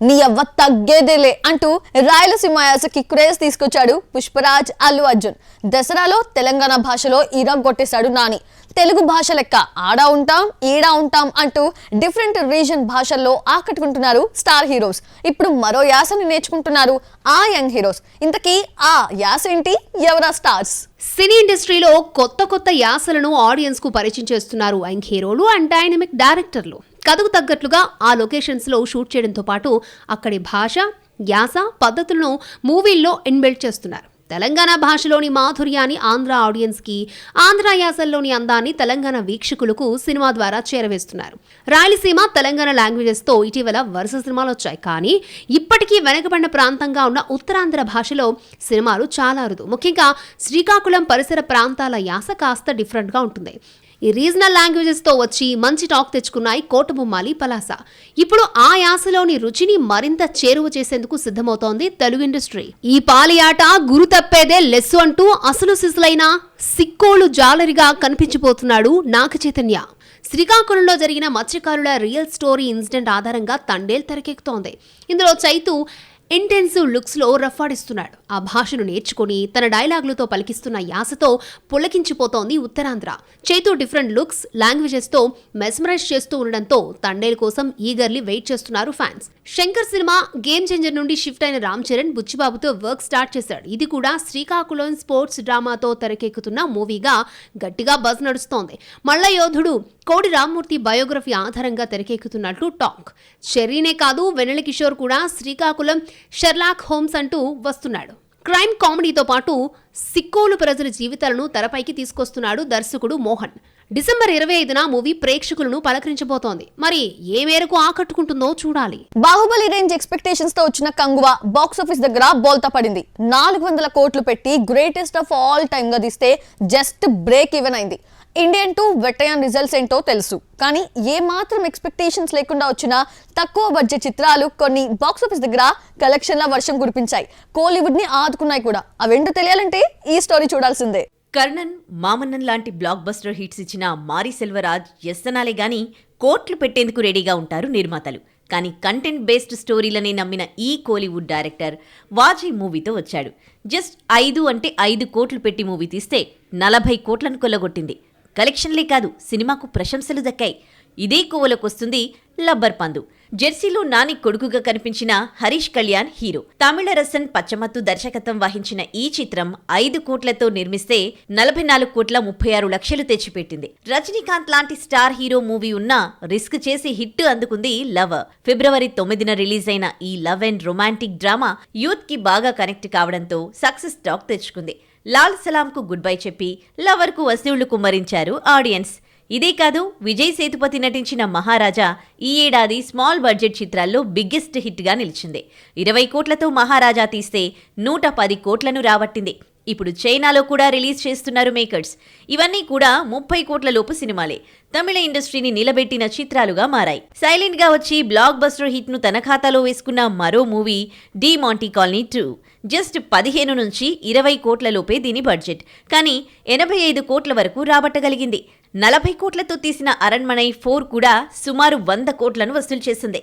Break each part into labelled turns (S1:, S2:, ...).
S1: నీ అవ్వ తగ్గేదేలే అంటూ రాయలసీమ యాసకి క్రేజ్ తీసుకొచ్చాడు పుష్పరాజ్ అల్లు అర్జున్. దసరాలో తెలంగాణ భాషలో ఇరగ్గొట్టేశాడు నాని. తెలుగు భాష లెక్క ఆడా ఉంటాం ఈడా ఉంటాం అంటూ డిఫరెంట్ రీజన్ భాషల్లో ఆకట్టుకుంటున్నారు స్టార్ హీరోస్. ఇప్పుడు మరో యాసని నేర్చుకుంటున్నారు ఆ యంగ్ హీరోస్. ఇంతకీ ఆ యాస ఏంటి? ఎవరా స్టార్స్?
S2: సినీ ఇండస్ట్రీలో కొత్త యాసలను ఆడియన్స్ కు పరిచయం చేస్తున్నారు యంగ్ హీరోలు అండ్ డైనమిక్ డైరెక్టర్లు. కథకు తగ్గట్లుగా ఆ లొకేషన్స్ లో షూట్ చేయడంతో పాటు అక్కడి భాష, యాస, పద్ధతులను మూవీల్లో ఇన్బిల్డ్ చేస్తున్నారు. తెలంగాణ భాషలోని మాధుర్యాన్ని ఆంధ్ర ఆడియన్స్ కి, ఆంధ్ర యాసల్లోని అందాన్ని తెలంగాణ వీక్షకులకు సినిమా ద్వారా చేరవేస్తున్నారు. రాయలసీమ, తెలంగాణ లాంగ్వేజెస్ తో ఇటీవల వరుస సినిమాలు వచ్చాయి. కానీ ఇప్పటికీ వెనకబడిన ప్రాంతంగా ఉన్న ఉత్తరాంధ్ర భాషలో సినిమాలు చాలా అరుదు. ముఖ్యంగా శ్రీకాకుళం పరిసర ప్రాంతాల యాస కాస్త డిఫరెంట్ గా ఉంటుంది. ఈ రీజనల్ లాంగ్వేజెస్ తో వచ్చి మంచి టాక్ తెచ్చుకున్నాయి కోటబొమ్మాలి, పలాస. ఇప్పుడు ఆ యాసలోని రుచిని మరింత చేరువ చేసేందుకు సిద్ధమవుతోంది తెలుగు ఇండస్ట్రీ. ఈ పాలియాట గురు తప్పేదే లెస్సు అంటూ అసలు సిసలైన సిక్కోలు జాలరిగా కనిపించిపోతున్నాడు నాగ చైతన్య. శ్రీకాకుళంలో జరిగిన మత్స్యకారుల రియల్ స్టోరీ ఇన్సిడెంట్ ఆధారంగా తండేల్ తెరకెక్కుతోంది. ఇందులో చైతు ఇంటెన్సివ్ లుక్స్ లో రఫాడిస్తున్నాడు. ఆ భాషను నేర్చుకుని తన డైలాగులతో పలికిస్తున్న యాసతో పులకించిపోతోంది Uttarandhra. Chaitu different looks, languages తో మెస్మరైజ్ చేస్తూ ఉండడంతో తండేల్ కోసం ఈగర్లీ వెయిట్ చేస్తున్నారు fans. Shankar cinema game changer నుండి షిఫ్ట్ అయిన రామ్ చరణ్ బుచ్చిబాబుతో వర్క్ స్టార్ట్ చేశాడు. ఇది కూడా శ్రీకాకుళం స్పోర్ట్స్ డ్రామాతో తెరకెక్కుతున్న మూవీగా గట్టిగా బజ్ నడుస్తోంది. మల్ల యోధుడు కోడి రామ్మూర్తి బయోగ్రఫీ ఆధారంగా తెరకెక్కుతున్నట్లు టాక్. చెర్రీనే కాదు, వెన్నెల కిషోర్ కూడా శ్రీకాకుళం షెర్లాక్ హోమ్స్ అంటూ వస్తున్నాడు. క్రైమ్ కామెడీతో పాటు సిక్కోలు ప్రజల జీవితాలను తెరపైకి తీసుకొస్తున్నాడు దర్శకుడు మోహన్. డిసెంబర్ 25న మూవీ ప్రేక్షకులను పలకరించబోతోంది. మరి ఏ మేరకు ఆకట్టుకుంటుందో చూడాలి.
S1: బాహుబలి రేంజ్ ఎక్స్పెక్టేషన్స్ తో వచ్చిన కంగువ బాక్సాఫీస్ దగ్గర బోల్తా పడింది. 400 కోట్లు పెట్టి గ్రేటెస్ట్ ఆఫ్ ఆల్ టైమ్ గా తీస్తే జస్ట్ బ్రేక్ ఈవెన్ అయింది. ఇండియన్ 2 వెట్టయాన్ రిజల్ట్స్ ఏంటో తెలుసు. కానీ ఏ మాత్రం ఎక్స్పెక్టేషన్స్ లేకుండా వచ్చిన తక్కువ బడ్జెట్ చిత్రాలు కొన్ని బాక్సాఫీస్ దగ్గర కలెక్షన్ల వర్షం కురిపించాయి. కోలీవుడ్ ని ఆదుకున్నాయి కూడా. అవేంటో తెలియాలంటే ఈ స్టోరీ చూడాల్సిందే.
S3: కర్ణన్, మామన్నన్ లాంటి బ్లాక్ బస్టర్ హిట్స్ ఇచ్చిన మారి సెల్వరాజ్ ఎస్తనాలే గాని కోట్లు పెట్టేందుకు రెడీగా ఉంటారు నిర్మాతలు. కానీ కంటెంట్ బేస్డ్ స్టోరీలనే నమ్మిన ఈ కోలీవుడ్ డైరెక్టర్ వాజీ మూవీతో వచ్చాడు. జస్ట్ 5 అంటే 5 కోట్లు పెట్టి మూవీ తీస్తే 40 కోట్లను కొల్లగొట్టింది. కలెక్షన్లే కాదు, సినిమాకు ప్రశంసలు దక్కాయి. ఇదే కోవలోకొస్తుంది లబ్బర్ పందు. జెర్సీలో నాని కొడుకుగా కనిపించిన హరీష్ కళ్యాణ్ హీరో. తమిళ రసన్ పచ్చమత్తు దర్శకత్వం వహించిన ఈ చిత్రం 5 కోట్లతో నిర్మిస్తే 44 కోట్ల 36 లక్షలు తెచ్చిపెట్టింది. రజనీకాంత్ లాంటి స్టార్ హీరో మూవీ ఉన్నా రిస్క్ చేసి హిట్ అందుకుంది లవర్. ఫిబ్రవరి 9న రిలీజ్ అయిన ఈ love and romantic drama youth కి బాగా కనెక్ట్ కావడంతో సక్సెస్ టాక్ తెచ్చుకుంది. లాల్ సలాం కు గుడ్ బై చెప్పి లవర్ కు వసూళ్లు కుమ్మరించారు ఆడియన్స్. ఇదే కాదు, విజయ్ సేతుపతి నటించిన మహారాజా ఈ ఏడాది స్మాల్ బడ్జెట్ చిత్రాల్లో బిగ్గెస్ట్ హిట్ గా నిలిచింది. 20 కోట్లతో మహారాజా తీస్తే 110 కోట్లను రాబట్టింది. ఇప్పుడు చైనాలో కూడా రిలీజ్ చేస్తున్నారు మేకర్స్. ఇవన్నీ కూడా 30 కోట్ల లోపు సినిమాలే. తమిళ ఇండస్ట్రీని నిలబెట్టిన చిత్రాలుగా మారాయి. సైలెంట్ గా వచ్చి బ్లాక్ బస్టర్ హిట్ ను తన ఖాతాలో వేసుకున్న మరో movie Demonte Colony 2. Just 15 నుంచి 20 కోట్ల లోపే దీని బడ్జెట్. కానీ 85 కోట్ల వరకు రాబట్టగలిగింది. 40 కోట్లతో తీసిన అరణ్మనై 4 కూడా సుమారు 100 కోట్లను వసూలు చేసింది.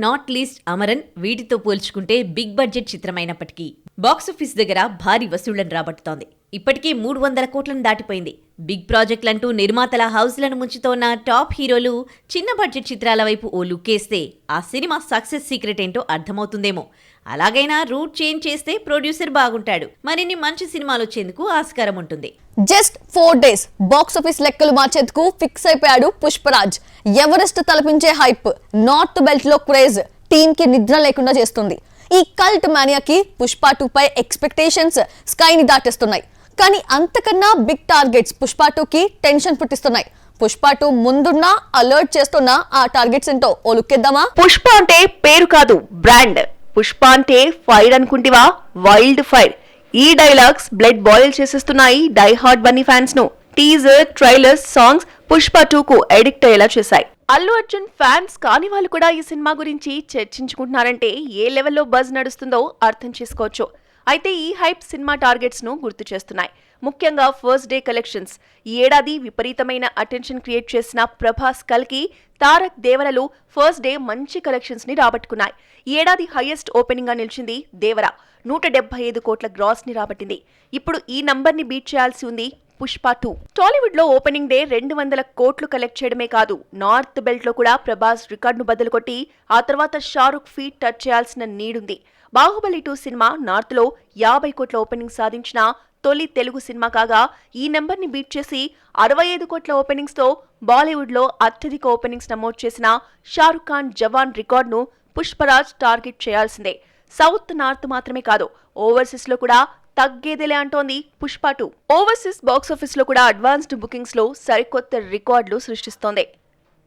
S3: నాట్ లీస్ట్ అమరన్ వీటితో పోల్చుకుంటే బిగ్ బడ్జెట్ చిత్రమైనప్పటికీ బాక్సాఫీస్ దగ్గర భారీ వసూళ్లను రాబట్టుతోంది. ఇప్పటికే 300 కోట్లను దాటిపోయింది. బిగ్ ప్రాజెక్టులంటూ నిర్మాతల హౌస్లను ముంచుతోన్న టాప్ హీరోలు చిన్న బడ్జెట్ చిత్రాల వైపు ఓ లుక్కేస్తే ఆ సినిమా సక్సెస్ సీక్రెట్ ఏంటో అర్థమవుతుందేమో. అలాగైనా రూట్ చేంజ్ చేస్తే ప్రొడ్యూసర్ బాగుంటాడు. మరిన్ని మంచి సినిమాలు వచ్చేందుకు ఆస్కారం ఉంటుంది.
S1: జస్ట్ 4 days బాక్సాఫీస్ లెక్కలు మార్చేందుకు ఫిక్స్ అయిపోయాడు పుష్పరాజ్. ఎవరెస్ట్ తలపించే హైప్, నార్త్ బెల్ట్ లో క్రేజ్ టీమ్ కి నిద్ర లేకుండా చేస్తుంది. ఈ కల్ట్ మానియాకి పుష్ప 2 పై ఎక్స్పెక్టేషన్స్ స్కైని దాటేస్తున్నాయి. కానీ అంతకన్నా బిగ్ టార్గెట్స్ పుష్ప 2కి టెన్షన్ పుట్టిస్తున్నాయి. పుష్ప 2 ముందున్న అలర్ట్ చేస్తున్న ఆ టార్గెట్స్ ఏంటో ఓ లుక్కేద్దామా?
S4: పుష్ప అంటే పేరు కాదు, బ్రాండ్. పుష్ప అంటే ఫైర్ అనుకుంటివా? Wild fire. ఈ డైలాగ్స్ బ్లడ్ బాయిల్ చేసేస్తున్నాయి డై హార్ట్ బన్నీ ఫ్యాన్స్ ను. టీజర్, ట్రైలర్స్, సాంగ్స్ పుష్ప 2 కు ఎడిక్ట్ అయ్యేలా చేశాయి. అల్లు అర్జున్ ఫ్యాన్స్ కాని వాళ్ళు కూడా ఈ సినిమా గురించి చర్చించుకుంటున్నారంటే ఏ లెవెల్లో బజ్ నడుస్తుందో అర్థం చేసుకోవచ్చు. అయితే ఈ హైప్ సినిమా టార్గెట్స్ ను గుర్తు చేస్తున్నాయి. ముఖ్యంగా ఫస్ట్ డే కలెక్షన్స్. ఈ ఏడాది విపరీతమైన అటెన్షన్ క్రియేట్ చేసిన ప్రభాస్ కల్కి, తారక్ దేవరలు ఫస్ట్ డే మంచి కలెక్షన్స్ ని రాబట్టుకున్నాయి. ఈ ఏడాది హైయెస్ట్ ఓపెనింగ్ గా నిలిచింది దేవర. 175 కోట్ల గ్రాస్ ని రాబట్టింది. ఇప్పుడు ఈ నంబర్ ని బీట్ చేయాల్సి ఉంది పుష్ప 2. టాలీవుడ్ లో ఓపెనింగ్ డే 200 కోట్లు కలెక్ట్ చేయడమే కాదు, నార్త్ బెల్ట్ లో కూడా ప్రభాస్ రికార్డును బద్దలు కొట్టి ఆ తర్వాత షారుఖ్ ఫీట్ టచ్ చేయాల్సిన నీడుంది. బాహుబలి 2 సినిమా నార్త్ లో 50 కోట్ల ఓపెనింగ్ సాధించిన తొలి తెలుగు సినిమా కాగా, ఈ నెంబర్ ని బీట్ చేసి 65 కోట్ల ఓపెనింగ్స్ తో బాలీవుడ్ లో అత్యధిక ఓపెనింగ్స్ నమోదు చేసిన షారుఖ్ ఖాన్ జవాన్ రికార్డును పుష్పరాజ్ టార్గెట్ చేయాల్సిందే. సౌత్ నార్త్ మాత్రమే కాదు, ఓవర్సీస్ లో కూడా తగ్గేదేలే అంటోంది పుష్ప 2. ఓవర్సీస్ బాక్సాఫీస్ లో కూడా అడ్వాన్స్డ్ బుకింగ్స్ లో సరికొత్త రికార్డులు సృష్టిస్తోంది.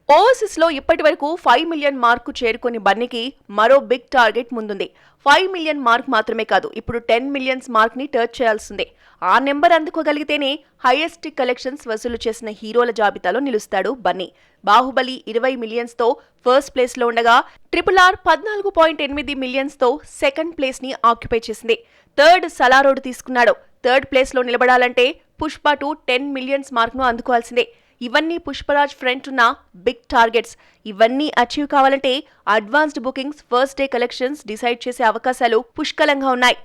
S4: ఓవర్సీస్ లో ఇప్పటి వరకు 5 మిలియన్ మార్కు చేరుకుని బన్నీకి మరో బిగ్ టార్గెట్ ముందుంది. 5 మిలియన్ మార్క్ మాత్రమే కాదు, ఇప్పుడు 10 మిలియన్స్ మార్క్ ని టచ్ చేయాల్సిందే. ఆ నెంబర్ అందుకోగలిగితేనే హైయెస్ట్ కలెక్షన్స్ వసూలు చేసిన హీరోల జాబితాలో నిలుస్తాడు బన్నీ. బాహుబలి 20 మిలియన్స్ తో ఫస్ట్ ప్లేస్ లో ఉండగా, RRR 14.8 మిలియన్స్ తో సెకండ్ ప్లేస్ ని ఆక్యుపై చేసింది. థర్డ్ సలారోడ్ తీసుకున్నాడు. థర్డ్ ప్లేస్ లో నిలబడాలంటే పుష్ప 2 10 మిలియన్స్ మార్క్ ను అందుకోవాల్సిందే. ఇవన్నీ పుష్పరాజ్ ఫ్రంట్ ఉన్న బిగ్ టార్గెట్స్. ఇవన్నీ అచీవ్ కావాలంటే advanced bookings, first day collections decide చేసే అవకాశాలు పుష్కలంగా ఉన్నాయి.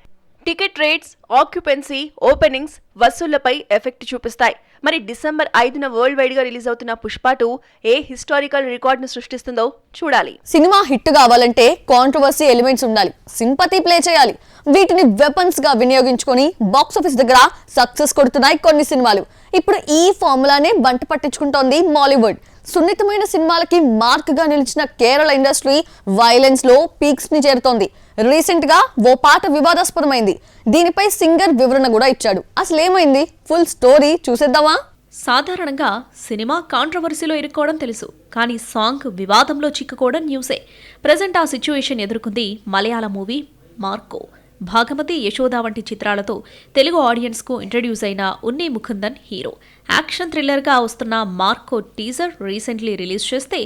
S4: టికెట్ రేట్స్, ఆక్యుపెన్సీ, ఓపెనింగ్స్ వసూళ్లపై ఎఫెక్ట్ చూపిస్తాయి. మరి డిసెంబర్ 5న వరల్డ్ వైడ్ గా రిలీజ్ అవుతున్న పుష్ప 2 ఏ హిస్టారికల్ రికార్డ్ ను సృష్టిస్తుందో చూడాలి.
S1: సినిమా హిట్ కావాలంటే కాంట్రవర్సీ ఎలిమెంట్స్ ఉండాలి, సింపతి ప్లే చేయాలి. వీటిని వెపన్స్ గా వినియోగించుకొని బాక్సాఫీస్ దగ్గర సక్సెస్ కొడుతున్నాయి కొన్ని సినిమాలు. ఇప్పుడు ఈ ఫార్ములానే బంట పట్టించుకుంటోంది మాలీవుడ్. సున్నితమైన సినిమాలకి మార్క్ గా నిలిచిన కేరళ ఇండస్ట్రీ వైలెన్స్ లో పీక్స్ ని చేరుతోంది. రీసెంట్ గా ఓ పాట వివాదాస్పదమైంది. దీనిపై సింగర్ వివరణ కూడా ఇచ్చాడు. అసలు ఏమైంది, ఫుల్ స్టోరీ చూసేద్దామా?
S5: సాధారణంగా సినిమా కాంట్రవర్సీలో ఇరుక్కోవడం తెలుసు, కానీ సాంగ్ వివాదంలో చిక్కుకోవడం న్యూసే. ప్రజెంట్ ఆ సిచ్యువేషన్ ఎదుర్కొంది మలయాళ మూవీ మార్కో. భాగమతి, యశోద వంటి చిత్రాలతో తెలుగు ఆడియన్స్కు ఇంట్రడ్యూస్ అయిన ఉన్ని ముకుందన్ హీరో. యాక్షన్ థ్రిల్లర్గా వస్తున్న మార్కో టీజర్ రీసెంట్లీ రిలీజ్ చేస్తే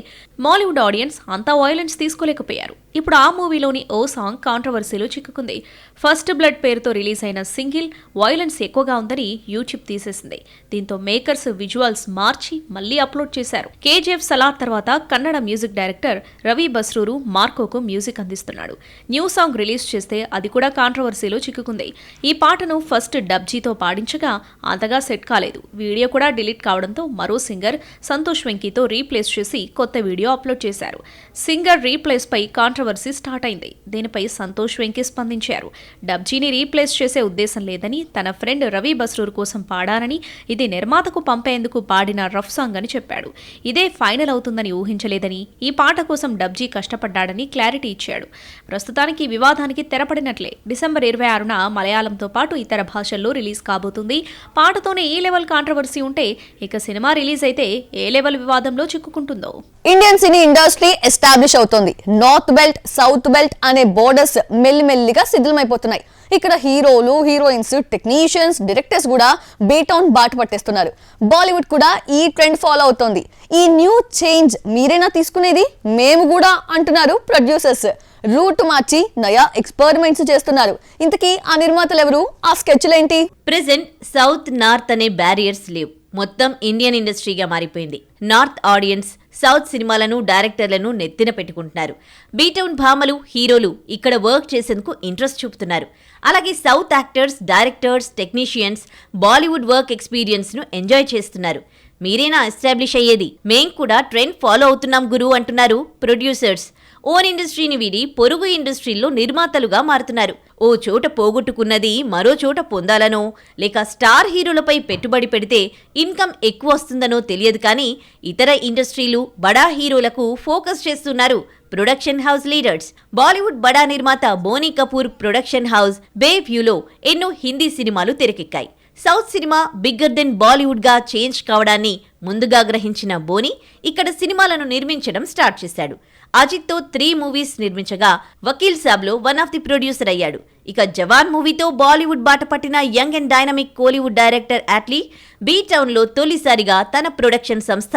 S5: మాలీవుడ్ ఆడియన్స్ అంతా వైలెన్స్ తీసుకోలేకపోయారు. ఇప్పుడు ఆ మూవీలోని ఓ సాంగ్ కాంట్రవర్సీలో చిక్కుకుంది. ఫస్ట్ బ్లడ్ పేరుతో రిలీజ్ అయిన సింగిల్ వైలెన్స్ ఎక్కువగా ఉందని యూట్యూబ్ తీసేసింది. దీంతో మేకర్స్ విజువల్స్ మార్చి మళ్లీ అప్లోడ్ చేశారు. కేజీఎఫ్ సలార్ తర్వాత కన్నడ మ్యూజిక్ డైరెక్టర్ రవి బస్రూరు మార్కోకు మ్యూజిక్ అందిస్తున్నాడు. న్యూ సాంగ్ రిలీజ్ చేస్తే అది కూడా కాంట్రవర్సీలో చిక్కుకుంది. ఈ పాటను ఫస్ట్ డబ్జీతో పాడించగా అంతగా సెట్ కాలేదు. వీడియో కూడా డిలీట్ కావడంతో మరో సింగర్ సంతోష్ వెంకీతో రీప్లేస్ చేసి కొత్త వీడియో అప్లోడ్ చేశారు. సింగర్ రీప్లేస్ పై కాంట్రవర్సీ స్టార్ట్ అయింది. దీనిపై సంతోష్ వెంకీ స్పందించారు. డబ్జీని రీప్లేస్ చేసే ఉద్దేశం లేదని, తన ఫ్రెండ్ రవి బస్రూర్ కోసం పాడానని, ఇది నిర్మాతకు పంపేందుకు పాడిన రఫ్ సాంగ్ అని చెప్పాడు. ఇదే ఫైనల్ అవుతుందని ఊహించలేదని, ఈ పాట కోసం డబ్జీ కష్టపడ్డాడని క్లారిటీ ఇచ్చాడు. ప్రస్తుతానికి వివాదానికి తెరపడినట్లే. డిసెంబర్ 26న మలయాళంతో పాటు ఇతర భాషల్లో రిలీజ్ కాబోతుంది. పాటతోనే ఈ లెవెల్ కాంట్రవర్సీ ఉంటే ఇక సినిమా రిలీజ్ అయితే ఏ లెవెల్ వివాదంలో చిక్కుకుంటుందో.
S1: ఇండియన్ సినీ ఇండస్ట్రీ ఎస్టాబ్లిష్ అవుతోంది. నార్త్ బెల్ట్, సౌత్ బెల్ట్ అనే బోర్డర్స్ మెల్లిమెల్లిగా శిథిలమైపోతున్నాయి. ఇక్కడ హీరోలు, హీరోయిన్స్, టెక్నీషియన్స్, డైరెక్టర్స్ కూడా బీటౌన్ బాట పట్టేస్తున్నారు. బాలీవుడ్ కూడా ఈ ట్రెండ్ ఫాలో అవుతోంది. ఈ న్యూ చేంజ్ మీరేనా తీసుకునేది? మేము కూడా అంటున్నారు ప్రొడ్యూసర్స్. రూట్ మార్చి నయా ఎక్స్పెరిమెంట్స్ చేస్తున్నారు. ఇంతకీ ఆ నిర్మాతలు ఎవరు? ఆ స్కెచ్లేంటి?
S3: ప్రెజెంట్ సౌత్ నార్త్ అనే బ్యారియర్స్ లేవు. మొత్తం ఇండియన్ ఇండస్ట్రీగా మారిపోయింది. నార్త్ ఆడియన్స్ సౌత్ సినిమాలను, డైరెక్టర్లను నెత్తిన పెట్టుకుంటున్నారు. బీటౌన్ భామలు, హీరోలు ఇక్కడ వర్క్ చేసేందుకు ఇంట్రెస్ట్ చూపుతున్నారు. అలాగే south actors, directors, technicians Bollywood work ఎక్స్పీరియన్స్ను ఎంజాయ్ చేస్తున్నారు. మీరేనా ఎస్టాబ్లిష్ అయ్యేది? మేం కూడా ట్రెండ్ ఫాలో అవుతున్నాం గురు అంటున్నారు ప్రొడ్యూసర్స్. ఓన్ ఇండస్ట్రీని వీడి పొరుగు ఇండస్ట్రీల్లో నిర్మాతలుగా మారుతున్నారు. ఓ చోట పోగొట్టుకున్నది మరో చోట పొందాలనో, లేక స్టార్ హీరోలపై పెట్టుబడి పెడితే ఇన్కమ్ ఎక్కువ వస్తుందనో తెలియదు కానీ ఇతర ఇండస్ట్రీలు, బడా హీరోలకు ఫోకస్ చేస్తున్నారు ప్రొడక్షన్ హౌస్ లీడర్స్. బాలీవుడ్ బడా నిర్మాత బోనీ కపూర్ ప్రొడక్షన్ హౌస్ బేవ్యూలో ఎన్నో హిందీ సినిమాలు తెరకెక్కాయి. South cinema bigger than Bollywood గా చేంజ్ కావడాన్ని ముందుగా గ్రహించిన బోనీ ఇక్కడ సినిమాలను నిర్మించడం స్టార్ట్ చేశాడు. అజిత్తో 3 మూవీస్ నిర్మించగా వకీల్ సాబ్లో వన్ ఆఫ్ ది ప్రొడ్యూసర్ అయ్యాడు. ఇక జవాన్ మూవీతో బాలీవుడ్ బాట పట్టిన young and dynamic Kollywood director Atlee B టౌన్లో తొలిసారిగా తన ప్రొడక్షన్ సంస్థ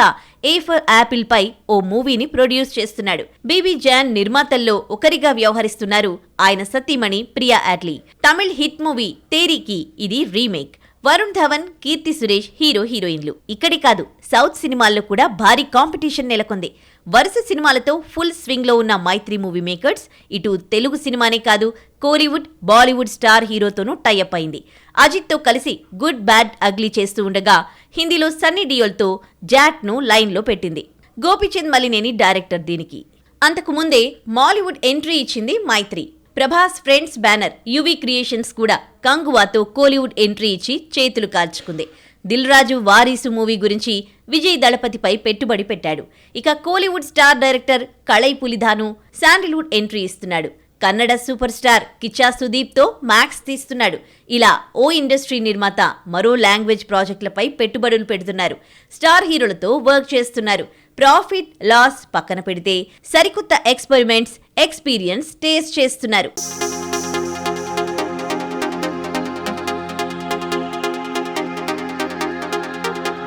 S3: ఏ ఫర్ యాపిల్ పై ఓ మూవీని ప్రొడ్యూస్ చేస్తున్నాడు. బీబీ జాన్ నిర్మాతల్లో ఒకరిగా వ్యవహరిస్తున్నారు ఆయన సతీమణి ప్రియా అట్లీ. తమిళ్ హిట్ మూవీ తేరీకి ఇది రీమేక్. వరుణ్ ధవన్, కీర్తి సురేష్ హీరోయిన్లు. ఇక్కడి కాదు, సౌత్ సినిమాల్లో కూడా భారీ కాంపిటీషన్ నెలకొంది. వరుస సినిమాలతో ఫుల్ స్వింగ్ లో ఉన్న మైత్రి మూవీ మేకర్స్ ఇటు తెలుగు సినిమానే కాదు, కోలీవుడ్, బాలీవుడ్ స్టార్ హీరోతోనూ టైఅప్ అయింది. అజిత్తో కలిసి గుడ్ బ్యాడ్ అగ్లీ చేస్తూ ఉండగా హిందీలో సన్నీ డియోల్తో జాట్ను లైన్లో పెట్టింది. గోపీచంద్ మలినేని డైరెక్టర్ దీనికి. అంతకు ముందే మాలీవుడ్ ఎంట్రీ ఇచ్చింది Mythri. Prabhas friends banner UV creations కూడా కంగువాతో కోలీవుడ్ ఎంట్రీ ఇచ్చి చేతులు కాల్చుకుంది. దిల్ రాజు వారీసు మూవీ గురించి విజయ్ దళపతిపై పెట్టుబడి పెట్టాడు. ఇక Kollywood star director Kalai Pulithanu Sandalwood entry ఇస్తున్నాడు. కన్నడ సూపర్ స్టార్ కిచ్చా సుదీప్తో మ్యాక్స్ తీస్తున్నాడు. ఇలా ఓ ఇండస్ట్రీ నిర్మాత మరో లాంగ్వేజ్ ప్రాజెక్టులపై పెట్టుబడులు పెడుతున్నారు. స్టార్ హీరోలతో వర్క్ చేస్తున్నారు. ప్రాఫిట్ లాస్ పక్కన పెడితే సరికొత్త ఎక్స్పెరిమెంట్స్, ఎక్స్పీరియన్స్ టేస్ట్ చేస్తున్నారు.